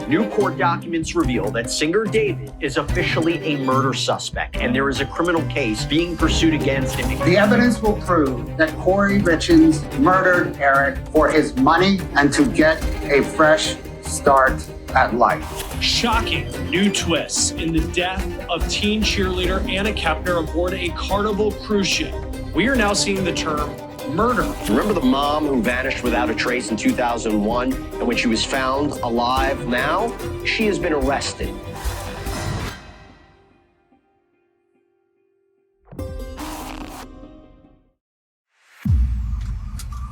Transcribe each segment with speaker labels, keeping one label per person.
Speaker 1: New court documents reveal that singer David is officially a murder suspect, and there is a criminal case being pursued against him.
Speaker 2: The evidence will prove that Kouri Richins murdered Eric for his money and to get a fresh start at life.
Speaker 3: Shocking new twists in the death of teen cheerleader Anna Kepner aboard a Carnival cruise ship. We are now seeing the term murder.
Speaker 1: Remember the mom who vanished without a trace in 2001, and when she was found alive now, she has been arrested.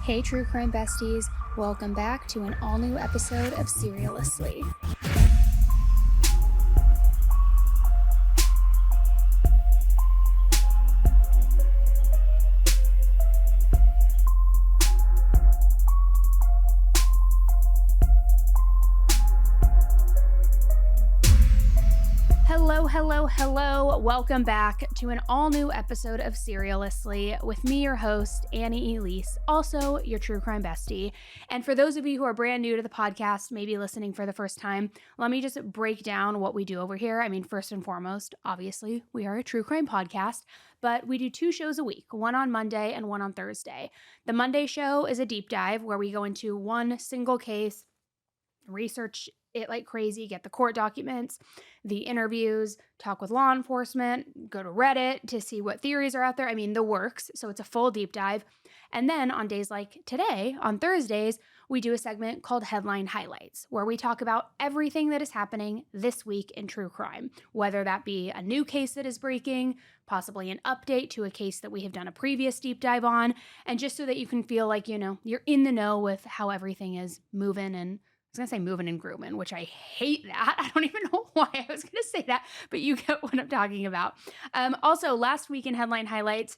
Speaker 4: Hey True Crime Besties, welcome back to an all-new episode of Seriously. Hello. Welcome back to an all-new episode of Seriously with me, your host, Annie Elise, also your true crime bestie. And for those of you who are brand new to the podcast, maybe listening for the first time, let me just break down what we do over here. I mean, first and foremost, obviously, we are a true crime podcast, but we do 2 shows a week, one on Monday and one on Thursday. The Monday show is a deep dive where we go into one single case, research it like crazy, get the court documents, the interviews, talk with law enforcement, go to Reddit to see what theories are out there. I mean, the works. So it's a full deep dive. And then on days like today, on Thursdays, we do a segment called Headline Highlights, where we talk about everything that is happening this week in true crime, whether that be a new case that is breaking, possibly an update to a case that we have done a previous deep dive on, and just so that you can feel like, you're in the know with how everything is moving and I was going to say moving and grooming, which I hate that. I don't even know why I was going to say that, but you get what I'm talking about. Also, last week in Headline Highlights,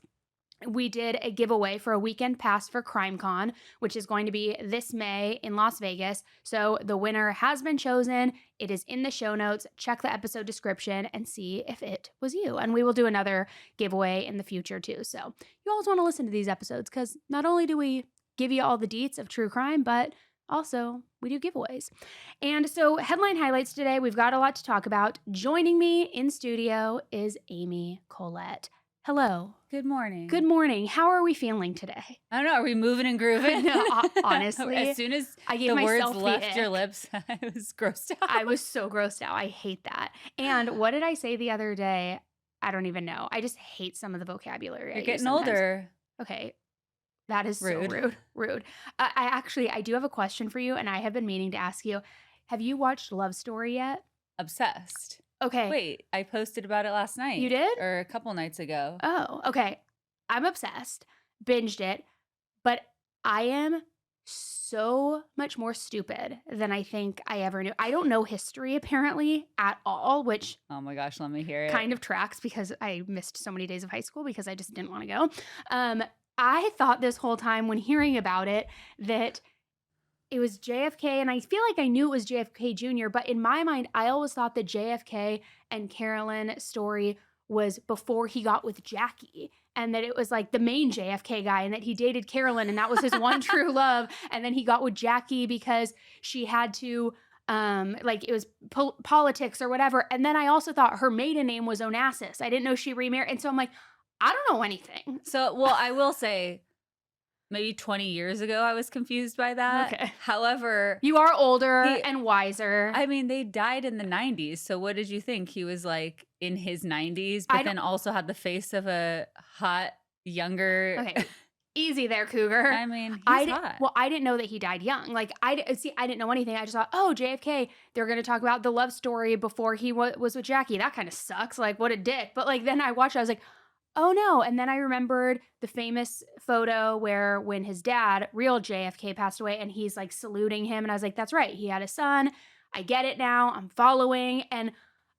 Speaker 4: we did a giveaway for a weekend pass for CrimeCon, which is going to be this May in Las Vegas. So the winner has been chosen. It is in the show notes. Check the episode description and see if it was you. And we will do another giveaway in the future too. So you always want to listen to these episodes because not only do we give you all the deets of true crime, but also, we do giveaways. And so Headline Highlights today, we've got a lot to talk about. Joining me in studio is Amy Colette. Hello.
Speaker 5: Good morning.
Speaker 4: Good morning. How are we feeling today?
Speaker 5: I don't know. Are we moving and grooving?
Speaker 4: No, honestly.
Speaker 5: As soon as
Speaker 4: I gave
Speaker 5: the
Speaker 4: myself
Speaker 5: words left your lips, I was grossed out.
Speaker 4: I was so grossed out. I hate that. And what did I say the other day? I don't even know. I just hate some of the vocabulary.
Speaker 5: You're getting older.
Speaker 4: Okay. That is
Speaker 5: rude.
Speaker 4: So rude. I do have a question for you, and I have been meaning to ask you. Have you watched Love Story yet?
Speaker 5: Obsessed.
Speaker 4: Okay.
Speaker 5: Wait, I posted about it last night.
Speaker 4: You did?
Speaker 5: Or a couple nights ago.
Speaker 4: Oh, okay. I'm obsessed. Binged it. But I am so much more stupid than I think I ever knew. I don't know history, apparently, at all, which...
Speaker 5: Oh my gosh, let me hear it.
Speaker 4: Kind of tracks because I missed so many days of high school because I just didn't want to go. I thought this whole time when hearing about it that it was JFK, and I feel like I knew it was JFK Jr., but in my mind, I always thought the JFK and Carolyn story was before he got with Jackie, and that it was like the main JFK guy, and that he dated Carolyn, and that was his one true love, and then he got with Jackie because she had to, it was politics or whatever, and then I also thought her maiden name was Onassis. I didn't know she remarried, and so I'm like, I don't know anything.
Speaker 5: So, well, I will say maybe 20 years ago I was confused by that.
Speaker 4: Okay.
Speaker 5: However,
Speaker 4: you are older and wiser.
Speaker 5: I mean, they died in the 90s. So what did you think? He was like in his 90s, but then also had the face of a hot, younger.
Speaker 4: Okay. Easy there, Cougar.
Speaker 5: I mean, he's hot.
Speaker 4: Well, I didn't know that he died young. Like, I didn't know anything. I just thought, oh, JFK, they're going to talk about the love story before he was with Jackie. That kind of sucks. Like, what a dick. But like, then I watched it, I was like, oh no. And then I remembered the famous photo where when his dad, real JFK, passed away and he's like saluting him. And I was like, that's right. He had a son. I get it now. I'm following. And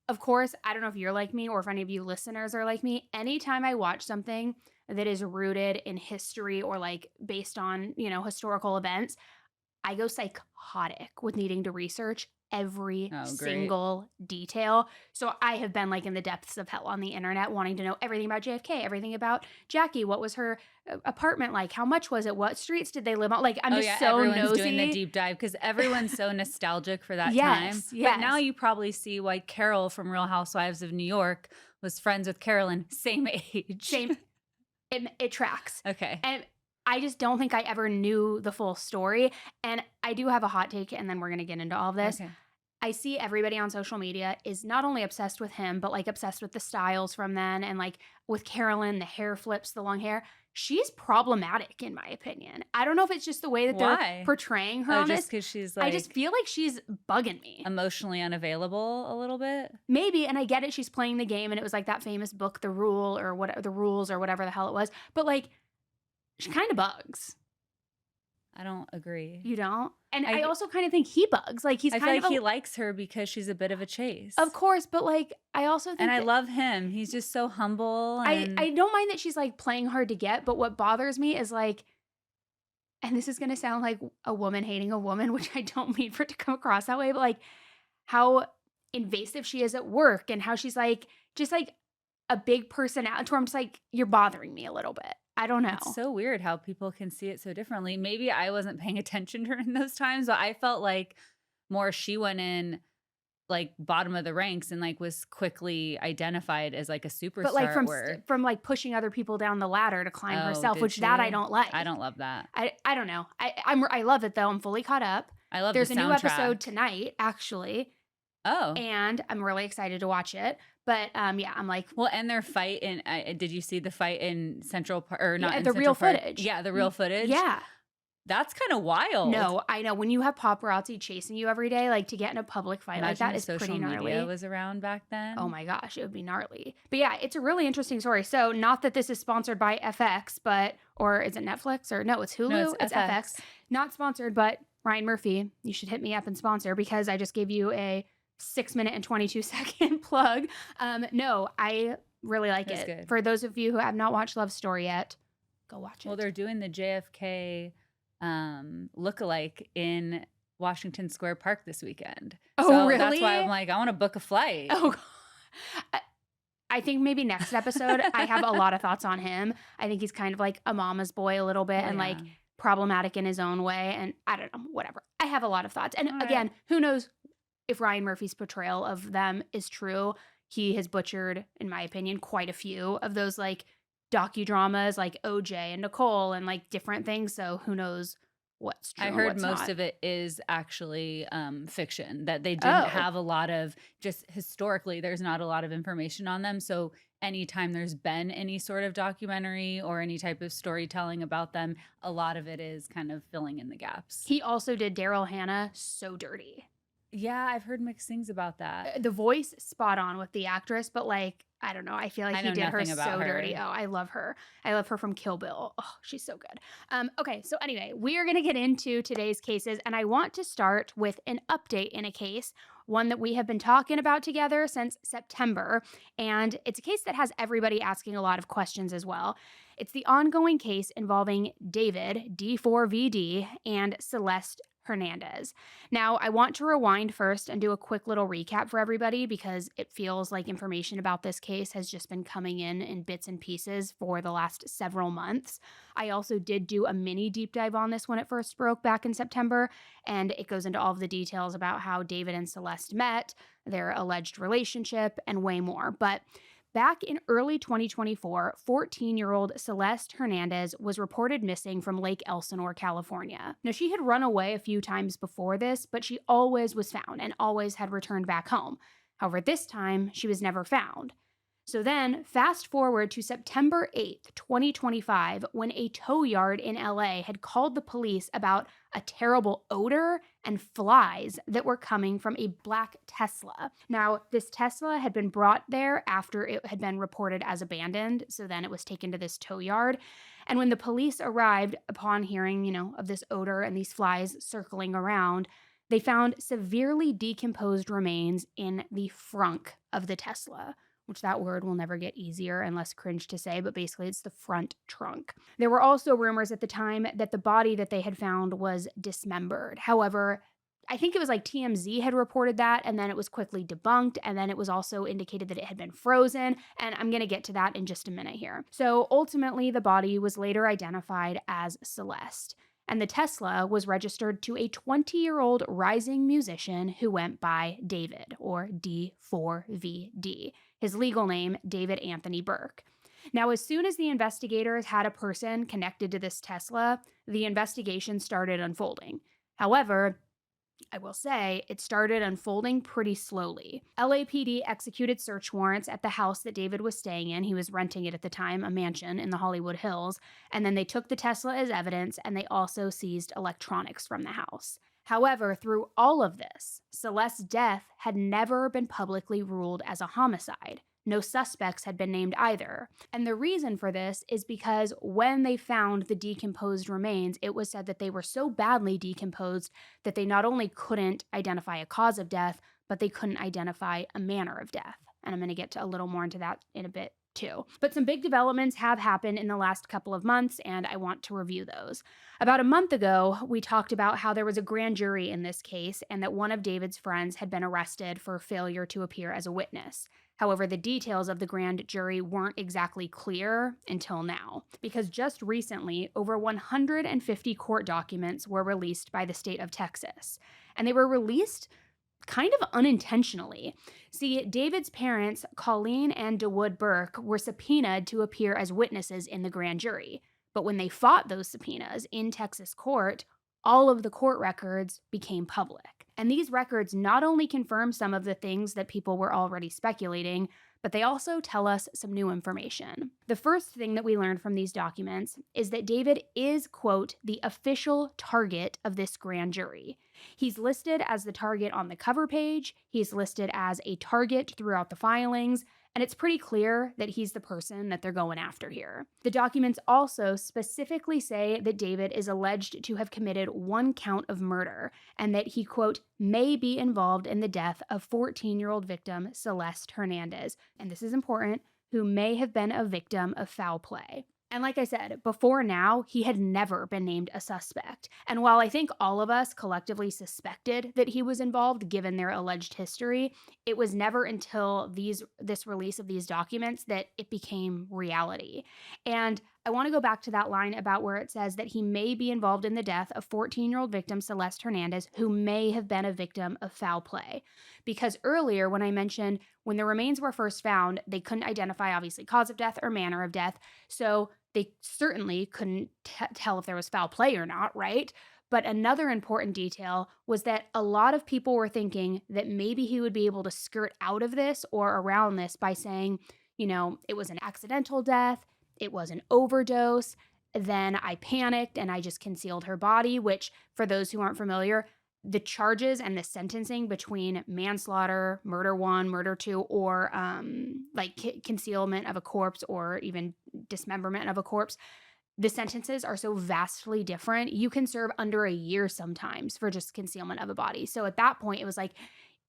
Speaker 4: of course, I don't know if you're like me or if any of you listeners are like me. Anytime I watch something that is rooted in history or like based on, historical events, I go psychotic with needing to research every
Speaker 5: Oh, great.
Speaker 4: single detail. So I have been like in the depths of hell on the internet wanting to know everything about JFK, everything about Jackie. What was her apartment like? How much was it? What streets did they live on? Like, I'm just so
Speaker 5: everyone's
Speaker 4: nosy.
Speaker 5: doing the deep dive because everyone's so nostalgic for that
Speaker 4: Yes,
Speaker 5: time.
Speaker 4: yes.
Speaker 5: But now you probably see why Carol from Real Housewives of New York was friends with Carolyn, same age.
Speaker 4: Same. It tracks.
Speaker 5: Okay.
Speaker 4: And I just don't think I ever knew the full story. And I do have a hot take, and then we're going to get into all of this.
Speaker 5: Okay.
Speaker 4: I see everybody on social media is not only obsessed with him, but like obsessed with the styles from then. And like with Carolyn, the hair flips, the long hair. She's problematic, in my opinion. I don't know if it's just the way that
Speaker 5: Why?
Speaker 4: they're portraying her on
Speaker 5: just
Speaker 4: this.
Speaker 5: because she's like
Speaker 4: I just feel like she's bugging me.
Speaker 5: emotionally
Speaker 4: Oh,
Speaker 5: unavailable a little bit.
Speaker 4: Maybe, and I get it. She's playing the game, and it was like that famous book, The Rules or whatever the hell it was. But like, she kind of bugs.
Speaker 5: I don't agree.
Speaker 4: You don't? And I
Speaker 5: I-
Speaker 4: also kind of think he bugs. Like, he's
Speaker 5: I
Speaker 4: kind
Speaker 5: feel
Speaker 4: of
Speaker 5: like he likes her because she's a bit of a chase.
Speaker 4: of course, but like, I also think
Speaker 5: And I
Speaker 4: that-
Speaker 5: love him. He's just so humble. And
Speaker 4: I don't mind that she's like playing hard to get, but what bothers me is like, and this is going to sound like a woman hating a woman, which I don't mean for it to come across that way, but like how invasive she is at work and how she's like, just like a big personality where I'm just like, you're bothering me a little bit. I don't know.
Speaker 5: It's so weird how people can see it so differently. Maybe I wasn't paying attention during those times, but I felt like more she went in like bottom of the ranks and like was quickly identified as like a superstar
Speaker 4: But like
Speaker 5: at
Speaker 4: from
Speaker 5: work.
Speaker 4: from like pushing other people down the ladder to climb
Speaker 5: Oh,
Speaker 4: herself,
Speaker 5: did
Speaker 4: which that I
Speaker 5: she?
Speaker 4: don't like.
Speaker 5: I don't love that.
Speaker 4: I don't know. I love it though. I'm fully caught up.
Speaker 5: I love
Speaker 4: There's
Speaker 5: the
Speaker 4: a new
Speaker 5: soundtrack.
Speaker 4: episode tonight, actually,
Speaker 5: Oh.
Speaker 4: and I'm really excited to watch it. But yeah, I'm like,
Speaker 5: Well, and their fight in did you see the fight in Central Park or not
Speaker 4: Yeah,
Speaker 5: in
Speaker 4: the real
Speaker 5: Central Park?
Speaker 4: footage.
Speaker 5: Yeah, the real footage.
Speaker 4: yeah.
Speaker 5: That's kind of wild.
Speaker 4: No, I know. When you have paparazzi chasing you every day, like to get in a public fight like
Speaker 5: Imagine
Speaker 4: that
Speaker 5: if
Speaker 4: is
Speaker 5: social
Speaker 4: pretty gnarly.
Speaker 5: media was around back then.
Speaker 4: Oh my gosh, it would be gnarly. But yeah, it's a really interesting story. So not that this is sponsored by FX, or is it Netflix or no, it's Hulu.
Speaker 5: No,
Speaker 4: it's FX. Not sponsored, but Ryan Murphy, you should hit me up and sponsor because I just gave you a 6-minute and 22-second plug. No, I really like
Speaker 5: That's
Speaker 4: it.
Speaker 5: good.
Speaker 4: For those of you who have not watched Love Story yet, go watch it.
Speaker 5: Well, they're doing the JFK lookalike in Washington Square Park this weekend.
Speaker 4: Oh,
Speaker 5: so
Speaker 4: really?
Speaker 5: That's why I'm like, I want to book a flight.
Speaker 4: Oh, I think maybe next episode, I have a lot of thoughts on him. I think he's kind of like a mama's boy a little bit and like
Speaker 5: Yeah.
Speaker 4: problematic in his own way. And I don't know, whatever. I have a lot of thoughts. And
Speaker 5: All right.
Speaker 4: again, who knows if Ryan Murphy's portrayal of them is true. He has butchered, in my opinion, quite a few of those like docudramas like OJ and Nicole and like different things. So who knows what's true
Speaker 5: I
Speaker 4: and
Speaker 5: heard
Speaker 4: what's
Speaker 5: most
Speaker 4: not.
Speaker 5: of it is actually fiction, that they didn't
Speaker 4: Oh.
Speaker 5: have a lot of, just historically, there's not a lot of information on them. So anytime there's been any sort of documentary or any type of storytelling about them, a lot of it is kind of filling in the gaps.
Speaker 4: He also did Daryl Hannah so dirty.
Speaker 5: Yeah, I've heard mixed things about that.
Speaker 4: The voice spot on with the actress, but like I don't know, I feel like
Speaker 5: I
Speaker 4: he
Speaker 5: know
Speaker 4: did her
Speaker 5: nothing about
Speaker 4: so
Speaker 5: her.
Speaker 4: dirty. Oh, I love her. I love her from Kill Bill. Oh, she's so good. Okay, so anyway, we are going to get into today's cases, and I want to start with an update in a case, one that we have been talking about together since September, and it's a case that has everybody asking a lot of questions as well. It's the ongoing case involving David, D4vd, and Celeste Hernandez. Now, I want to rewind first and do a quick little recap for everybody because it feels like information about this case has just been coming in bits and pieces for the last several months. I also did do a mini deep dive on this when it first broke back in September, and it goes into all of the details about how David and Celeste met, their alleged relationship, and way more. But back in early 2024, 14-year-old Celeste Hernandez was reported missing from Lake Elsinore, California. Now, she had run away a few times before this, but she always was found and always had returned back home. However, this time, she was never found. So then, fast forward to September 8th, 2025, when a tow yard in LA had called the police about a terrible odor and flies that were coming from a black Tesla. Now, this Tesla had been brought there after it had been reported as abandoned, so then it was taken to this tow yard. And when the police arrived upon hearing, of this odor and these flies circling around, they found severely decomposed remains in the frunk of the Tesla, which that word will never get easier and less cringe to say, but basically it's the front trunk. There were also rumors at the time that the body that they had found was dismembered. However, I think it was like TMZ had reported that, and then it was quickly debunked, and then it was also indicated that it had been frozen, and I'm going to get to that in just a minute here. So ultimately, the body was later identified as Celeste, and the Tesla was registered to a 20-year-old rising musician who went by David, or D4vd. His legal name, David Anthony Burke. Now, as soon as the investigators had a person connected to this Tesla, the investigation started unfolding. However, I will say it started unfolding pretty slowly. LAPD executed search warrants at the house that David was staying in. He was renting it at the time, a mansion in the Hollywood Hills. And then they took the Tesla as evidence, and they also seized electronics from the house. However, through all of this, Celeste's death had never been publicly ruled as a homicide. No suspects had been named either. And the reason for this is because when they found the decomposed remains, it was said that they were so badly decomposed that they not only couldn't identify a cause of death, but they couldn't identify a manner of death. And I'm going to get to a little more into that in a bit too. But some big developments have happened in the last couple of months, and I want to review those. About a month ago, we talked about how there was a grand jury in this case and that one of David's friends had been arrested for failure to appear as a witness. However, the details of the grand jury weren't exactly clear until now, because just recently, over 150 court documents were released by the state of Texas, and they were released kind of unintentionally. See, David's parents, Colleen and DeWood Burke, were subpoenaed to appear as witnesses in the grand jury, but when they fought those subpoenas in Texas court, all of the court records became public. And these records not only confirm some of the things that people were already speculating, but they also tell us some new information. The first thing that we learned from these documents is that David is, quote, the official target of this grand jury. He's listed as the target on the cover page, he's listed as a target throughout the filings, and it's pretty clear that he's the person that they're going after here. The documents also specifically say that David is alleged to have committed one count of murder, and that he, quote, may be involved in the death of 14-year-old victim Celeste Hernandez, and this is important, who may have been a victim of foul play. And like I said, before now, he had never been named a suspect. And while I think all of us collectively suspected that he was involved given their alleged history, it was never until this release of these documents that it became reality. And I want to go back to that line about where it says that he may be involved in the death of 14-year-old victim Celeste Hernandez, who may have been a victim of foul play. Because earlier, when I mentioned when the remains were first found, they couldn't identify, obviously, cause of death or manner of death. So they certainly couldn't tell if there was foul play or not, right? But another important detail was that a lot of people were thinking that maybe he would be able to skirt out of this or around this by saying, you know, it was an accidental death, it was an overdose, then I panicked and I just concealed her body, which, for those who aren't familiar, the charges and the sentencing between manslaughter, murder 1, murder 2, or concealment of a corpse or even dismemberment of a corpse, the sentences are so vastly different. You can serve under a year sometimes for just concealment of a body. So at that point, it was like,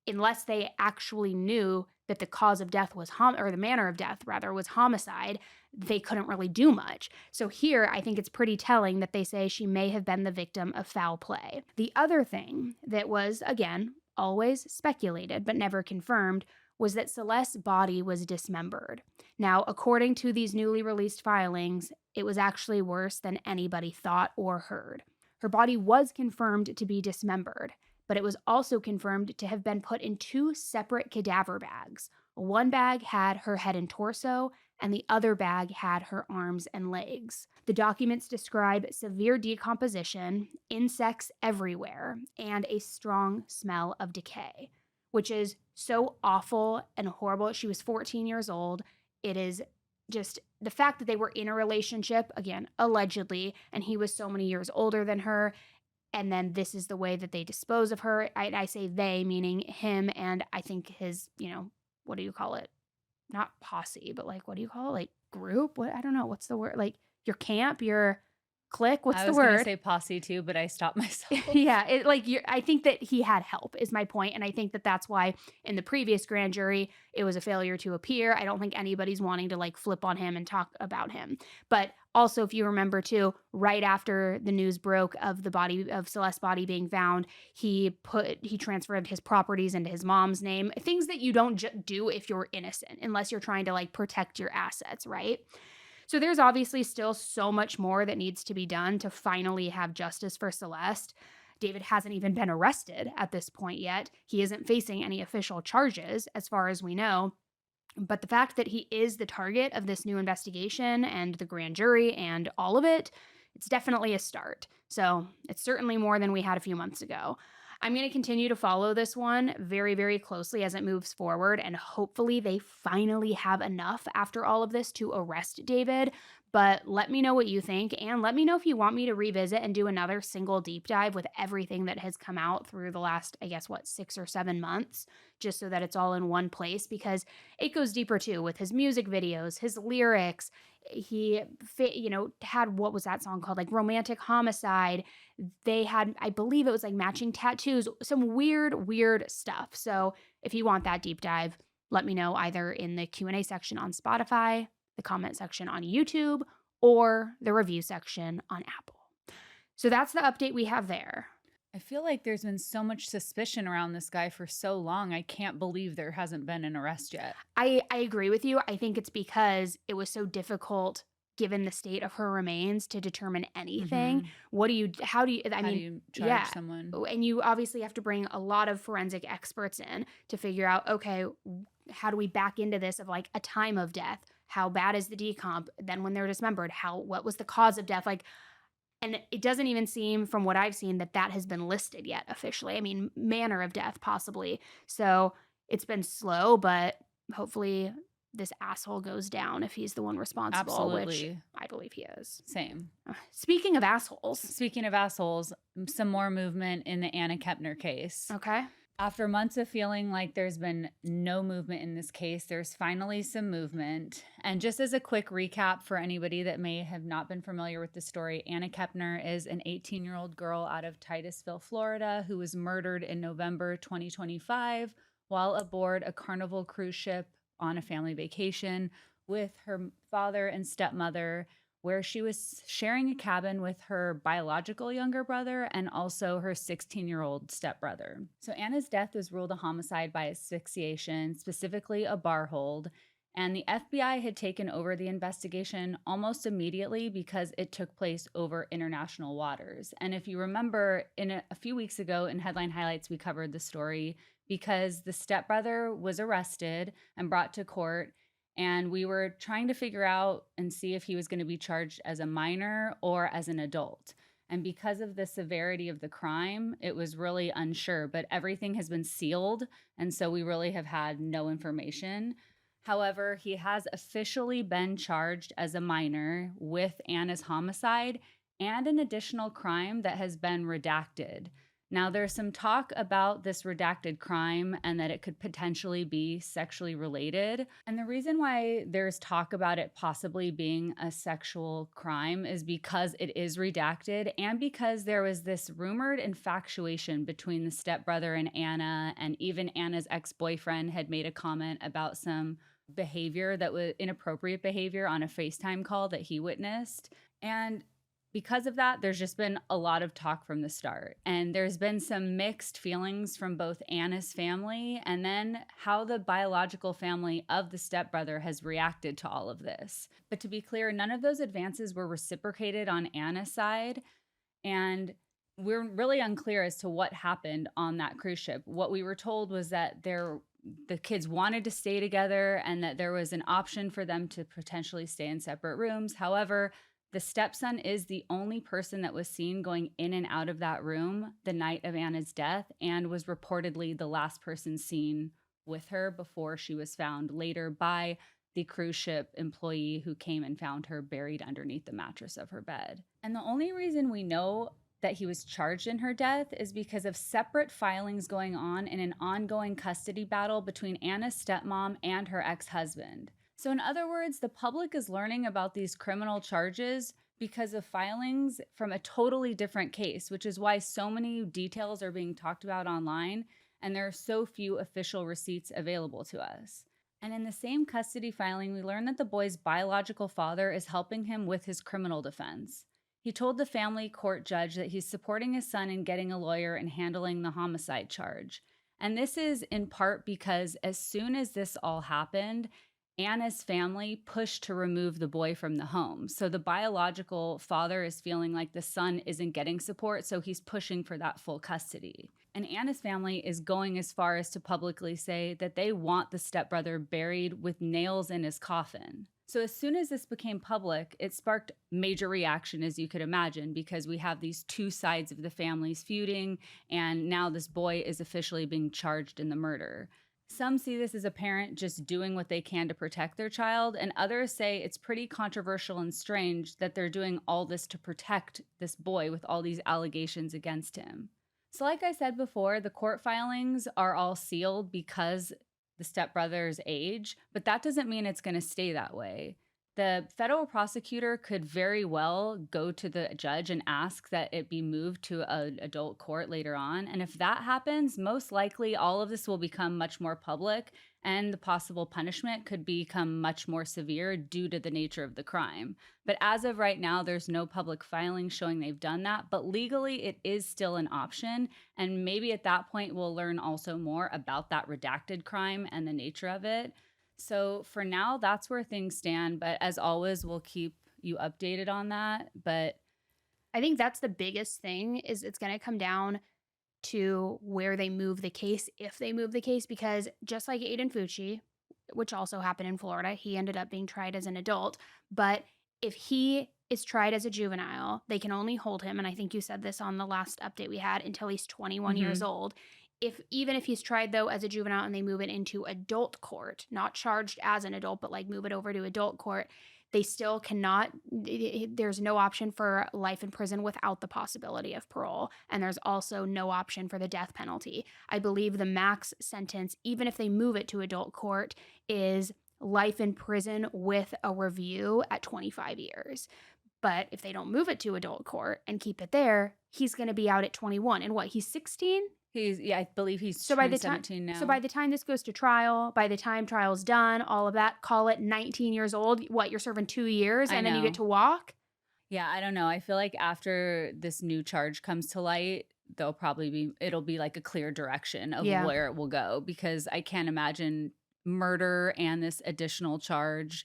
Speaker 4: unless they actually knew that the cause of death was or the manner of death rather was homicide, they couldn't really do much. So here, I think it's pretty telling that they say she may have been the victim of foul play. The other thing that was, again, always speculated but never confirmed was that Celeste's body was dismembered. Now, according to these newly released filings, it was actually worse than anybody thought or heard. Her body was confirmed to be dismembered, but it was also confirmed to have been put in 2 separate cadaver bags. One bag had her head and torso, and the other bag had her arms and legs. The documents describe severe decomposition, insects everywhere, and a strong smell of decay, which is so awful and horrible. She was 14 years old. It is just the fact that they were in a relationship, again, allegedly, and he was so many years older than her. And then this is the way that they dispose of her. I say they, meaning him and I think his, what do you call it? Not posse, but like, what do you call it? Like group? What? I don't know. What's the word? Like your camp, your click. What's
Speaker 5: I
Speaker 4: the
Speaker 5: was going to
Speaker 4: word?
Speaker 5: say posse too, but I stopped myself.
Speaker 4: Yeah, I think that he had help is my point, and I think that that's why in the previous grand jury it was a failure to appear. I don't think anybody's wanting to like flip on him and talk about him. But also, if you remember too, right after the news broke of the body of Celeste's body being found, he transferred his properties into his mom's name. Things that you don't do if you're innocent, unless you're trying to like protect your assets, right? So there's obviously still so much more that needs to be done to finally have justice for Celeste. David hasn't even been arrested at this point yet. He isn't facing any official charges, as far as we know. But the fact that he is the target of this new investigation and the grand jury and all of it, it's definitely a start. So it's certainly more than we had a few months ago. I'm going to continue to follow this one very, very closely as it moves forward, and hopefully they finally have enough after all of this to arrest David. But let me know what you think, and let me know if you want me to revisit and do another single deep dive with everything that has come out through the last, 6 or 7 months, just so that it's all in one place, because it goes deeper too with his music videos, his lyrics. He had, what was that song called? Like Romantic Homicide. They had, I believe it was like matching tattoos, some weird stuff. So if you want that deep dive, let me know either in the Q&A section on Spotify, the comment section on YouTube, or the review section on Apple. So that's the update we have there.
Speaker 5: I feel like there's been so much suspicion around this guy for so long. I can't believe there hasn't been an arrest yet.
Speaker 4: I agree with you. I think it's because it was so difficult, given the state of her remains, to determine anything. How do you
Speaker 5: charge someone?
Speaker 4: And you obviously have to bring a lot of forensic experts in to figure out, okay, how do we back into this of like a time of death? How bad is the decomp? Then when they're dismembered, what was the cause of death? And it doesn't even seem, from what I've seen, that has been listed yet officially. I mean, manner of death possibly. So it's been slow, but hopefully this asshole goes down if he's the one responsible.
Speaker 5: Absolutely.
Speaker 4: Which I believe he is.
Speaker 5: Same.
Speaker 4: Speaking of assholes,
Speaker 5: some more movement in the Anna Kepner case.
Speaker 4: Okay.
Speaker 5: After months of feeling like there's been no movement in this case, there's finally some movement. And just as a quick recap for anybody that may have not been familiar with the story, Anna Kepner is an 18-year-old girl out of Titusville, Florida, who was murdered in November 2025 while aboard a Carnival cruise ship on a family vacation with her father and stepmother, where she was sharing a cabin with her biological younger brother and also her 16-year-old stepbrother. So Anna's death was ruled a homicide by asphyxiation, specifically a bar hold, and the FBI had taken over the investigation almost immediately because it took place over international waters. And if you remember, a few weeks ago in Headline Highlights, we covered the story because the stepbrother was arrested and brought to court, and we were trying to figure out and see if he was going to be charged as a minor or as an adult. And because of the severity of the crime, it was really unsure, but everything has been sealed. And so we really have had no information. However, he has officially been charged as a minor with Anna's homicide and an additional crime that has been redacted. Now, there's some talk about this redacted crime and that it could potentially be sexually related. And the reason why there's talk about it possibly being a sexual crime is because it is redacted and because there was this rumored infatuation between the stepbrother and Anna, and even Anna's ex-boyfriend had made a comment about some behavior that was inappropriate behavior on a FaceTime call that he witnessed. And because of that, there's just been a lot of talk from the start. And there's been some mixed feelings from both Anna's family and then how the biological family of the stepbrother has reacted to all of this. But to be clear, none of those advances were reciprocated on Anna's side. And we're really unclear as to what happened on that cruise ship. What we were told was that the kids wanted to stay together and that there was an option for them to potentially stay in separate rooms. However, the stepson is the only person that was seen going in and out of that room the night of Anna's death and was reportedly the last person seen with her before she was found later by the cruise ship employee who came and found her buried underneath the mattress of her bed. And the only reason we know that he was charged in her death is because of separate filings going on in an ongoing custody battle between Anna's stepmom and her ex-husband. So in other words, the public is learning about these criminal charges because of filings from a totally different case, which is why so many details are being talked about online and there are so few official receipts available to us. And in the same custody filing, we learned that the boy's biological father is helping him with his criminal defense. He told the family court judge that he's supporting his son in getting a lawyer and handling the homicide charge. And this is in part because as soon as this all happened, Anna's family pushed to remove the boy from the home. So the biological father is feeling like the son isn't getting support, so he's pushing for that full custody. And Anna's family is going as far as to publicly say that they want the stepbrother buried with nails in his coffin. So as soon as this became public, it sparked major reaction, as you could imagine, because we have these two sides of the families feuding, and now this boy is officially being charged in the murder. Some see this as a parent just doing what they can to protect their child, and others say it's pretty controversial and strange that they're doing all this to protect this boy with all these allegations against him. So like I said before, the court filings are all sealed because the stepbrother's age, but that doesn't mean it's going to stay that way. The federal prosecutor could very well go to the judge and ask that it be moved to an adult court later on. And if that happens, most likely all of this will become much more public and the possible punishment could become much more severe due to the nature of the crime. But as of right now, there's no public filing showing they've done that, but legally it is still an option. And maybe at that point, we'll learn also more about that redacted crime and the nature of it. So for now, that's where things stand. But as always, we'll keep you updated on that. But
Speaker 4: I think that's the biggest thing is it's going to come down to where they move the case, if they move the case, because just like Aiden Fucci, which also happened in Florida, he ended up being tried as an adult. But if he is tried as a juvenile, they can only hold him. And I think you said this on the last update we had until he's 21 years old. Even if he's tried though as a juvenile and they move it into adult court, not charged as an adult, but like move it over to adult court, they still cannot, there's no option for life in prison without the possibility of parole. And there's also no option for the death penalty. I believe the max sentence, even if they move it to adult court, is life in prison with a review at 25 years. But if they don't move it to adult court and keep it there, he's going to be out at 21. And what, he's 16?
Speaker 5: I believe he's 17 now.
Speaker 4: So by the time this goes to trial, by the time trial's done, all of that, call it 19 years old. What, you're serving 2 years and then you get to walk?
Speaker 5: Yeah, I don't know. I feel like after this new charge comes to light, it'll be like a clear direction of where it will go, because I can't imagine murder and this additional charge.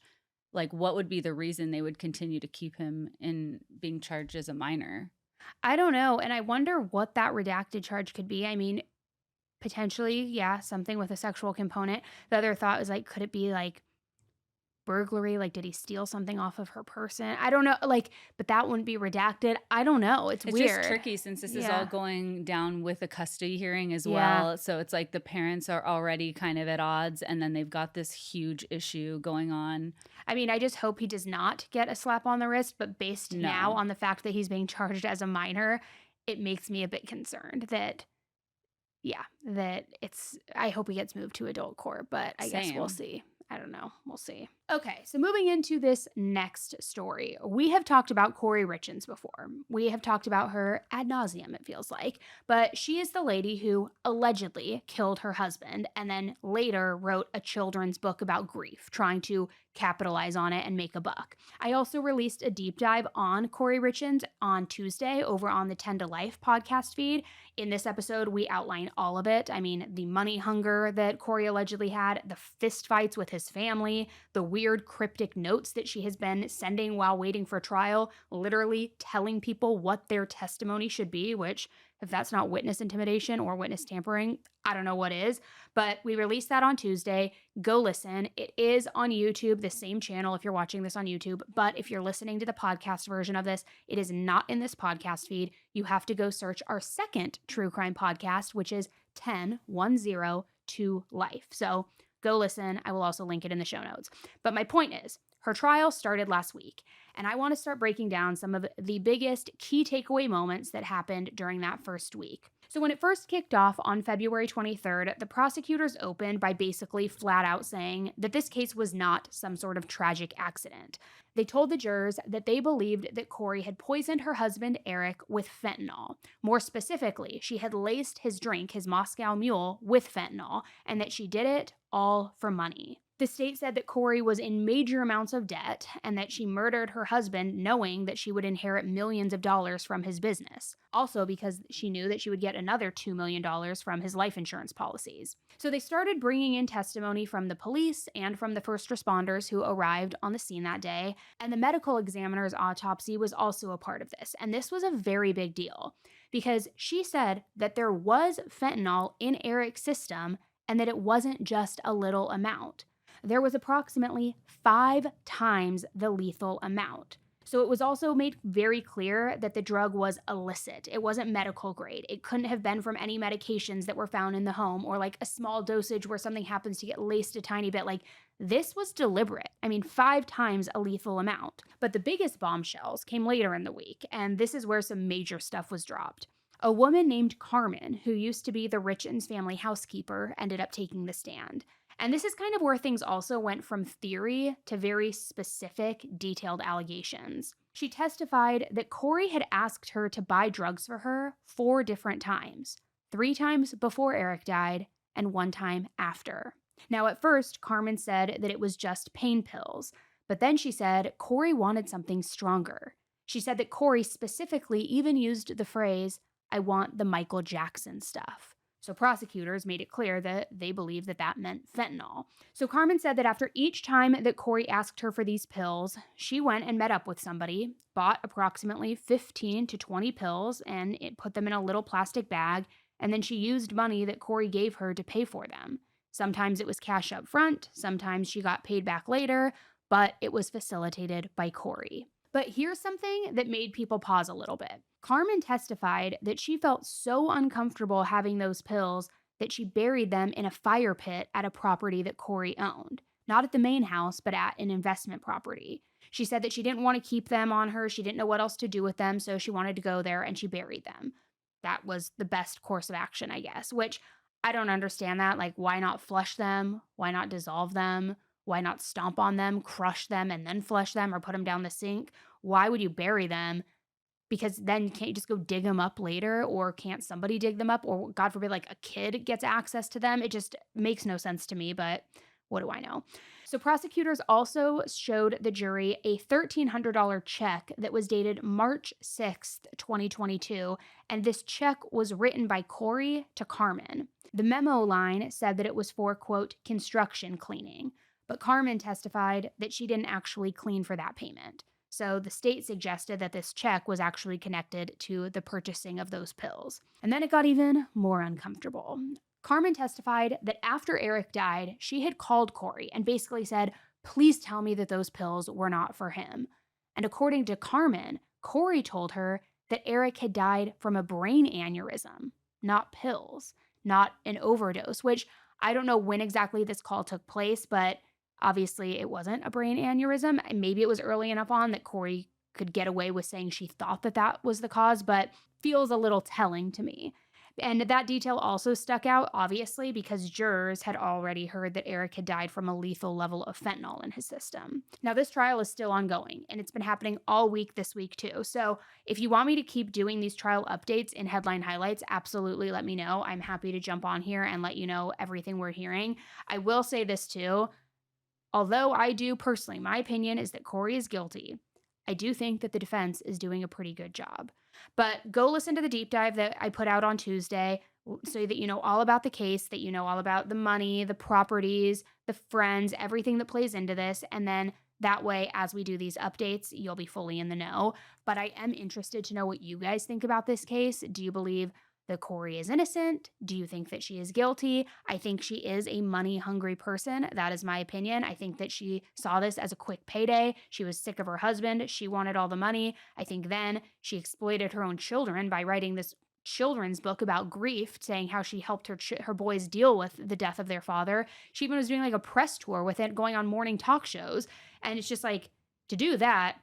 Speaker 5: Like, what would be the reason they would continue to keep him in being charged as a minor?
Speaker 4: I don't know. And I wonder what that redacted charge could be. I mean, potentially, something with a sexual component. The other thought was like, could it be like burglary? Like, did he steal something off of her person? I don't know. Like, but that wouldn't be redacted. I don't know. It's weird.
Speaker 5: It's just tricky since this is all going down with a custody hearing as well. So it's like the parents are already kind of at odds, and then they've got this huge issue going on.
Speaker 4: I mean, I just hope he does not get a slap on the wrist, but based now on the fact that he's being charged as a minor, it makes me a bit concerned that I hope he gets moved to adult court, but I guess we'll see. I don't know. We'll see. Okay, so moving into this next story, we have talked about Kouri Richins before. We have talked about her ad nauseum, it feels like, but she is the lady who allegedly killed her husband and then later wrote a children's book about grief, trying to capitalize on it and make a buck. I also released a deep dive on Kouri Richins on Tuesday over on the 10 to Life podcast feed. In this episode, we outline all of it. I mean, the money hunger that Kouri allegedly had, the fist fights with his family, the weird cryptic notes that she has been sending while waiting for trial, literally telling people what their testimony should be, which, if that's not witness intimidation or witness tampering, I don't know what is. But we released that on Tuesday. Go listen. It is on YouTube, the same channel if you're watching this on YouTube. But if you're listening to the podcast version of this, it is not in this podcast feed. You have to go search our second true crime podcast, which is 10 to Life. So go listen. I will also link it in the show notes. But my point is, her trial started last week, and I want to start breaking down some of the biggest key takeaway moments that happened during that first week. So when it first kicked off on February 23rd, the prosecutors opened by basically flat out saying that this case was not some sort of tragic accident. They told the jurors that they believed that Kouri had poisoned her husband, Eric, with fentanyl. More specifically, she had laced his drink, his Moscow Mule, with fentanyl, and that she did it all for money. The state said that Kouri was in major amounts of debt and that she murdered her husband knowing that she would inherit millions of dollars from his business. Also because she knew that she would get another $2 million from his life insurance policies. So they started bringing in testimony from the police and from the first responders who arrived on the scene that day. And the medical examiner's autopsy was also a part of this. And this was a very big deal because she said that there was fentanyl in Eric's system and that it wasn't just a little amount. There was approximately 5 times the lethal amount. So it was also made very clear that the drug was illicit. It wasn't medical grade. It couldn't have been from any medications that were found in the home or like a small dosage where something happens to get laced a tiny bit. Like, this was deliberate. 5 times a lethal amount. But the biggest bombshells came later in the week, and this is where some major stuff was dropped. A woman named Carmen, who used to be the Richins family housekeeper, ended up taking the stand. And this is kind of where things also went from theory to very specific, detailed allegations. She testified that Kouri had asked her to buy drugs for her 4 different times. 3 times before Eric died and 1 time after. Now, at first, Carmen said that it was just pain pills. But then she said Kouri wanted something stronger. She said that Kouri specifically even used the phrase, "I want the Michael Jackson stuff." So prosecutors made it clear that they believed that that meant fentanyl. So Carmen said that after each time that Kouri asked her for these pills, she went and met up with somebody, bought approximately 15 to 20 pills, and it put them in a little plastic bag, and then she used money that Kouri gave her to pay for them. Sometimes it was cash up front, sometimes she got paid back later, but it was facilitated by Kouri. But here's something that made people pause a little bit. Carmen testified that she felt so uncomfortable having those pills that she buried them in a fire pit at a property that Kouri owned. Not at the main house, but at an investment property. She said that she didn't want to keep them on her. She didn't know what else to do with them, so she wanted to go there and she buried them. That was the best course of action, I guess, which I don't understand that. Like, why not flush them? Why not dissolve them? Why not stomp on them, crush them, and then flush them or put them down the sink? Why would you bury them? Because then can't you just go dig them up later, or can't somebody dig them up, or God forbid, like a kid gets access to them? It just makes no sense to me, but what do I know? So prosecutors also showed the jury a $1,300 check that was dated March 6th, 2022, and this check was written by Kouri to Carmen. The memo line said that it was for, quote, construction cleaning, but Carmen testified that she didn't actually clean for that payment. So the state suggested that this check was actually connected to the purchasing of those pills. And then it got even more uncomfortable. Carmen testified that after Eric died, she had called Kouri and basically said, "Please tell me that those pills were not for him." And according to Carmen, Kouri told her that Eric had died from a brain aneurysm, not pills, not an overdose, which I don't know when exactly this call took place, but obviously, it wasn't a brain aneurysm. Maybe it was early enough on that Kouri could get away with saying she thought that that was the cause, but feels a little telling to me. And that detail also stuck out, obviously, because jurors had already heard that Eric had died from a lethal level of fentanyl in his system. Now, this trial is still ongoing, and it's been happening all week this week, too. So if you want me to keep doing these trial updates in headline highlights, absolutely let me know. I'm happy to jump on here and let you know everything we're hearing. I will say this, too. Although I do personally, my opinion is that Kouri is guilty, I do think that the defense is doing a pretty good job. But go listen to the deep dive that I put out on Tuesday so that you know all about the case, that you know all about the money, the properties, the friends, everything that plays into this. And then that way, as we do these updates, you'll be fully in the know. But I am interested to know what you guys think about this case. Do you believe that Kouri is innocent? Do you think that she is guilty? I think she is a money-hungry person. That is my opinion. I think that she saw this as a quick payday. She was sick of her husband. She wanted all the money. I think then she exploited her own children by writing this children's book about grief, saying how she helped her boys deal with the death of their father. She even was doing like a press tour with it, going on morning talk shows. And it's just like, to do that,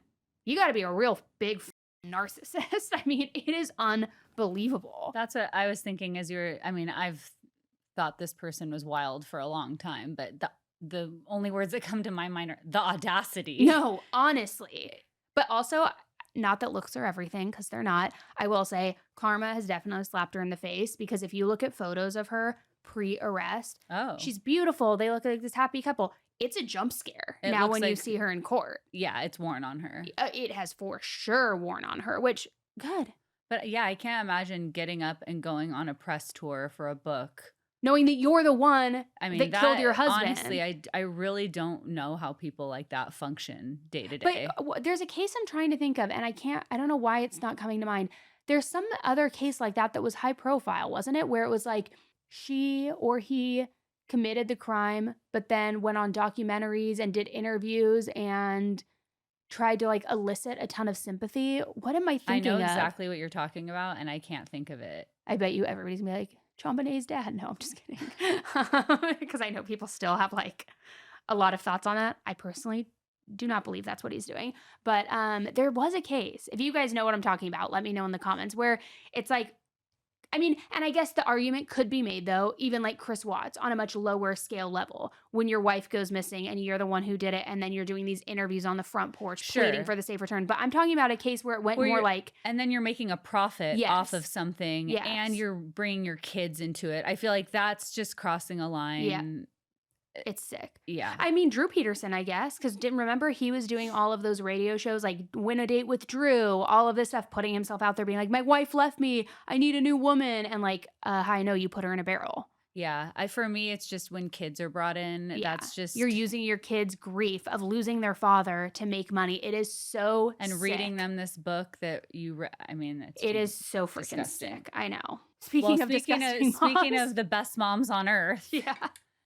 Speaker 4: you got to be a real big narcissist. I mean, it is unbelievable. believable.
Speaker 5: That's what I was thinking as I've thought this person was wild for a long time, but the only words that come to my mind are the audacity.
Speaker 4: No, honestly. But also, not that looks are everything, because they're not. I will say karma has definitely slapped her in the face, because if you look at photos of her pre-arrest, she's beautiful. They look like this happy couple. It's a jump scare
Speaker 5: It
Speaker 4: now
Speaker 5: looks
Speaker 4: when you
Speaker 5: like-
Speaker 4: see her in court.
Speaker 5: Yeah, it's worn on her.
Speaker 4: It has for sure worn on her, which, good.
Speaker 5: But yeah, I can't imagine getting up and going on a press tour for a book.
Speaker 4: Knowing that you're the one
Speaker 5: that
Speaker 4: killed your husband.
Speaker 5: Honestly, I really don't know how people like that function day to day.
Speaker 4: But there's a case I'm trying to think of, and I don't know why it's not coming to mind. There's some other case like that was high profile, wasn't it? Where it was like she or he committed the crime, but then went on documentaries and did interviews and tried to like elicit a ton of sympathy. What am I thinking of?
Speaker 5: I know exactly what you're talking about, and I can't think of it.
Speaker 4: I bet you everybody's gonna be like, Chambonet's dad. No, I'm just kidding. Because I know people still have like a lot of thoughts on that. I personally do not believe that's what he's doing. But there was a case, if you guys know what I'm talking about, let me know in the comments, where it's like, and I guess the argument could be made, though, even like Chris Watts on a much lower scale level, when your wife goes missing and you're the one who did it, and then you're doing these interviews on the front porch pleading for the safe return. But I'm talking about a case where it went more like...
Speaker 5: And then you're making a profit off of something, and you're bringing your kids into it. I feel like that's just crossing a line.
Speaker 4: Yeah. It's sick.
Speaker 5: Yeah.
Speaker 4: I mean, Drew Peterson, I guess, because remember he was doing all of those radio shows like Win a Date with Drew, all of this stuff, putting himself out there being like, my wife left me, I need a new woman. And like, I know you put her in a barrel.
Speaker 5: Yeah. For me, it's just when kids are brought in, that's just...
Speaker 4: You're using your kids' grief of losing their father to make money. It is so
Speaker 5: And
Speaker 4: sick.
Speaker 5: reading them this book that
Speaker 4: it is so freaking
Speaker 5: disgusting.
Speaker 4: sick. I know. Speaking of
Speaker 5: the best moms on earth.
Speaker 4: Yeah.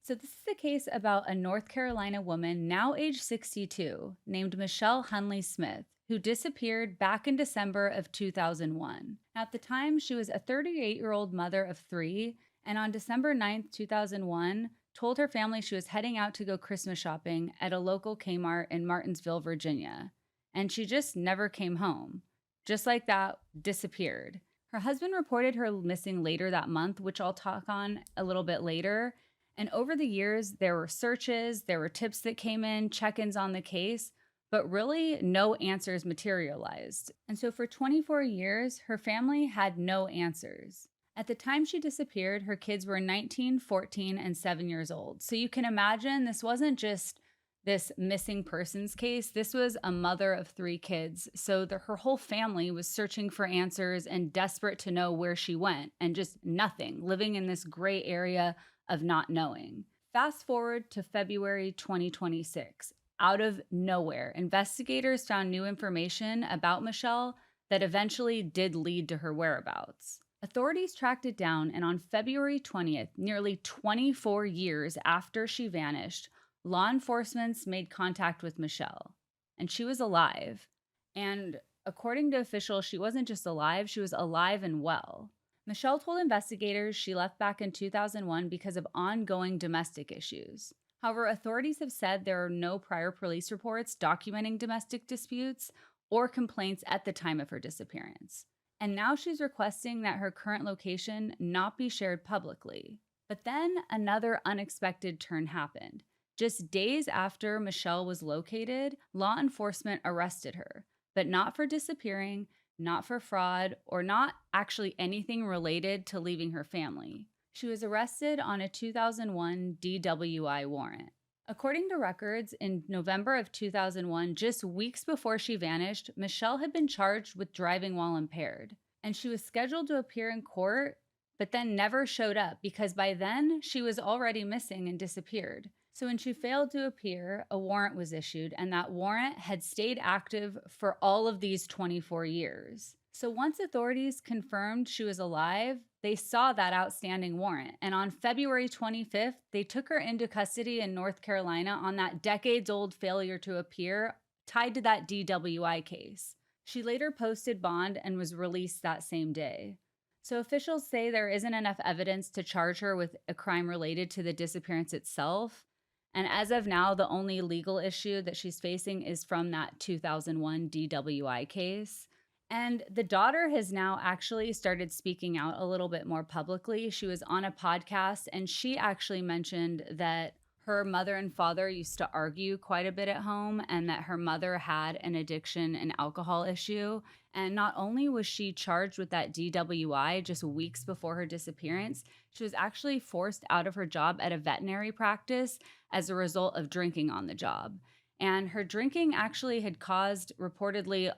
Speaker 5: So this is a case about a North Carolina woman, now age 62, named Michele Hundley Smith, who disappeared back in December of 2001. At the time, she was a 38-year-old mother of 3, and on December 9th, 2001, told her family she was heading out to go Christmas shopping at a local Kmart in Martinsville, Virginia. And she just never came home. Just like that, disappeared. Her husband reported her missing later that month, which I'll talk on a little bit later. And over the years, there were searches, there were tips that came in, check-ins on the case, but really no answers materialized. And so for 24 years, her family had no answers. At the time she disappeared, her kids were 19, 14, and 7 years old. So you can imagine this wasn't just this missing persons case. This was a mother of 3 kids. So her whole family was searching for answers and desperate to know where she went, and just nothing, living in this gray area of not knowing. Fast forward to February 2026. Out of nowhere, investigators found new information about Michele that eventually did lead to her whereabouts. Authorities tracked it down, and on February 20th, nearly 24 years after she vanished, law enforcement made contact with Michele, and she was alive. And according to officials, she wasn't just alive, she was alive and well. Michele told investigators she left back in 2001 because of ongoing domestic issues. However, authorities have said there are no prior police reports documenting domestic disputes or complaints at the time of her disappearance. And now she's requesting that her current location not be shared publicly. But then another unexpected turn happened. Just days after Michele was located, law enforcement arrested her, but not for disappearing, not for fraud, or not actually anything related to leaving her family. She was arrested on a 2001 DWI warrant. According to records, in November of 2001, just weeks before she vanished, Michele had been charged with driving while impaired, and she was scheduled to appear in court, but then never showed up because by then she was already missing and disappeared. So when she failed to appear, a warrant was issued, and that warrant had stayed active for all of these 24 years. So once authorities confirmed she was alive, they saw that outstanding warrant. And on February 25th, they took her into custody in North Carolina on that decades-old failure to appear tied to that DWI case. She later posted bond and was released that same day. So officials say there isn't enough evidence to charge her with a crime related to the disappearance itself. And as of now, the only legal issue that she's facing is from that 2001 DWI case. And the daughter has now actually started speaking out a little bit more publicly. She was on a podcast and she actually mentioned that her mother and father used to argue quite a bit at home and that her mother had an addiction and alcohol issue. And not only was she charged with that DWI just weeks before her disappearance, she was actually forced out of her job at a veterinary practice as a result of drinking on the job. And her drinking actually had caused reportedly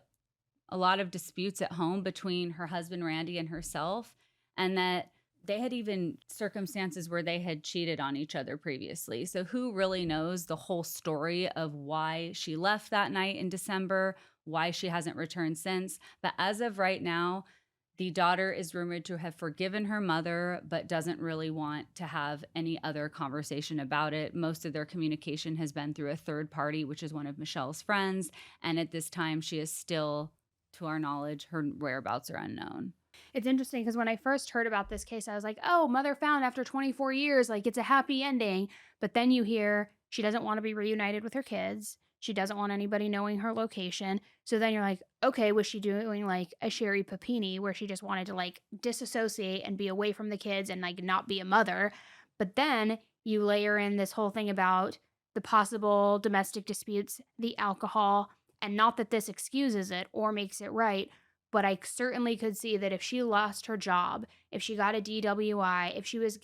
Speaker 5: a lot of disputes at home between her husband, Randy, and herself, and that they had even circumstances where they had cheated on each other previously. So who really knows the whole story of why she left that night in December, why she hasn't returned since. But as of right now, the daughter is rumored to have forgiven her mother, but doesn't really want to have any other conversation about it. Most of their communication has been through a third party, which is one of Michelle's friends. And at this time, she is still, to our knowledge, her whereabouts are unknown.
Speaker 4: It's interesting because when I first heard about this case, I was like, oh, mother found after 24 years, like it's a happy ending. But then you hear she doesn't want to be reunited with her kids. She doesn't want anybody knowing her location. So then you're like, okay, was she doing like a Sherry Papini where she just wanted to like disassociate and be away from the kids and like not be a mother? But then you layer in this whole thing about the possible domestic disputes, the alcohol, and not that this excuses it or makes it right, but I certainly could see that if she lost her job, if she got a DWI, if she was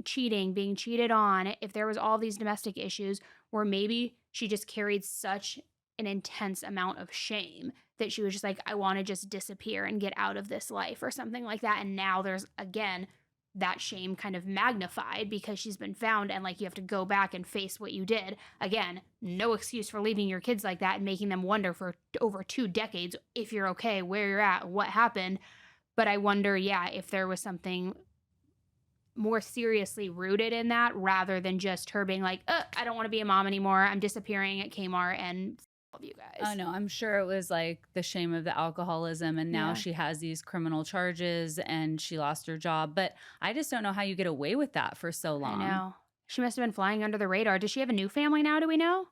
Speaker 4: cheating, being cheated on, if there was all these domestic issues where maybe she just carried such an intense amount of shame that she was just like, I want to just disappear and get out of this life or something like that. And now there's, again, that shame kind of magnified because she's been found and like you have to go back and face what you did. Again, no excuse for leaving your kids like that and making them wonder for over 2 decades if you're okay, where you're at, what happened. But I wonder, if there was something more seriously rooted in that rather than just her being like, I don't want to be a mom anymore. I'm disappearing at Kmart and love you guys.
Speaker 5: Oh no, I'm sure it was like the shame of the alcoholism and now she has these criminal charges and she lost her job. But I just don't know how you get away with that for so long.
Speaker 4: I know. She must have been flying under the radar. Does she have a new family now? Do we know?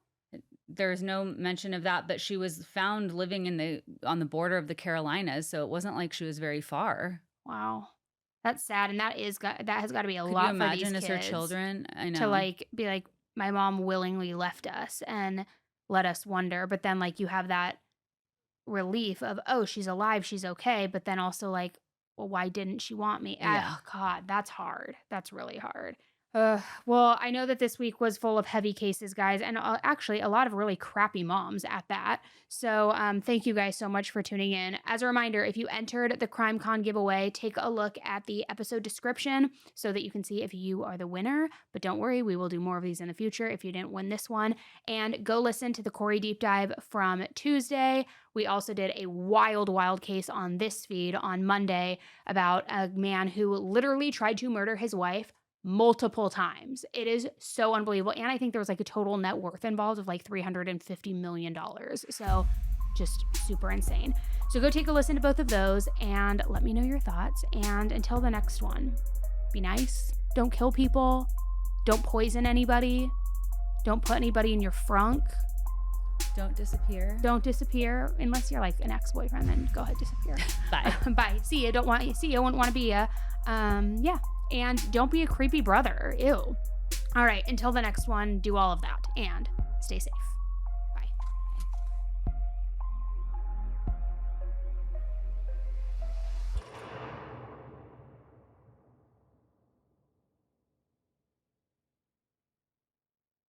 Speaker 5: There's no mention of that, but she was found living on the border of the Carolinas, so it wasn't like she was very far.
Speaker 4: Wow. That's sad, and that has got to be a
Speaker 5: Could
Speaker 4: lot
Speaker 5: you
Speaker 4: for
Speaker 5: imagine
Speaker 4: these
Speaker 5: as
Speaker 4: kids
Speaker 5: her children? I know.
Speaker 4: to like be like, my mom willingly left us and let us wonder, but then like you have that relief of, oh, she's alive, she's okay, but then also like, well, why didn't she want me?
Speaker 5: Yeah.
Speaker 4: Oh, God, that's hard. That's really hard. Well, I know that this week was full of heavy cases, guys, and actually a lot of really crappy moms at that. So thank you guys so much for tuning in. As a reminder, if you entered the Crime Con giveaway, take a look at the episode description so that you can see if you are the winner. But don't worry, we will do more of these in the future if you didn't win this one. And go listen to the Kouri Deep Dive from Tuesday. We also did a wild case on this feed on Monday about a man who literally tried to murder his wife multiple times. It is so unbelievable. And I think there was like a total net worth involved of like $350 million. So just super insane. So go take a listen to both of those and let me know your thoughts. And until the next one, be nice. Don't kill people. Don't poison anybody. Don't put anybody in your frunk.
Speaker 5: Don't disappear.
Speaker 4: Don't disappear unless you're like an ex-boyfriend. Then go ahead, disappear.
Speaker 5: Bye.
Speaker 4: Bye. See ya. Don't want you. See ya. Wouldn't want to be ya. And don't be a creepy brother. Ew. All right. Until the next one, do all of that and stay safe.